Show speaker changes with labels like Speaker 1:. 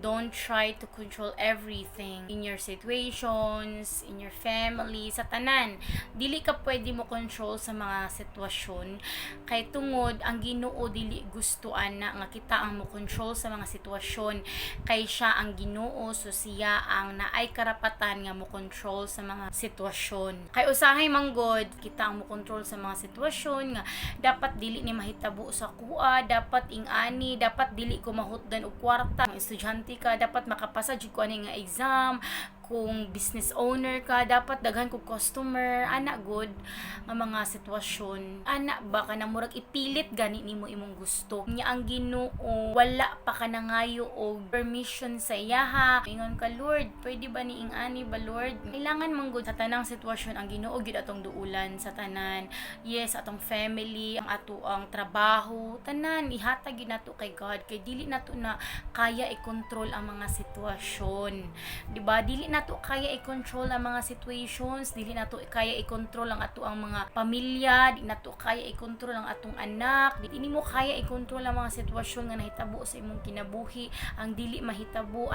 Speaker 1: Don't try to control everything in your situations, in your family, sa tanan. Dili ka pwede mo control sa mga sitwasyon. Kay tungod, ang Ginoo dili gustuan na nga kita ang mo control sa mga sitwasyon. Kay siya ang Ginoo, so siya ang naay karapatan nga mo control sa mga sitwasyon. Kay usahay manggod, kita ang mo control sa mga sitwasyon nga dapat dili ni mahitabo sa kuha, dapat ingani, dapat dili ko mahutdan og kwarta. Ang estudyante ka, dapat makapasa jud ko ani nga exam. Kung business owner ka, dapat daghan kog customer, ana good nga mga sitwasyon. Ana ba ka na murag ipilit gani nimo imong gusto. Nya ang Ginoo wala pa ka nangayo og permission sa iyaha. Ingon ka, Lord, pwede ba ni ingani ba, Lord? Kailangan man gud sa tanang sitwasyon ang Ginoo gid atong duulan sa tanan. Yes, atong family, ang ato ang trabaho, tanan ihatag gid nato kay God, kay dili nato na kaya i-control ang mga sitwasyon. Diba? Dili nato kaya i-control ang mga situations, dili nato kaya i-control ang ato ang mga pamilya, di nato kaya i-control ang atong anak, dili mo kaya i-control ang mga sitwasyon nga nahitabo sa imong kinabuhi, ang dili mahitabo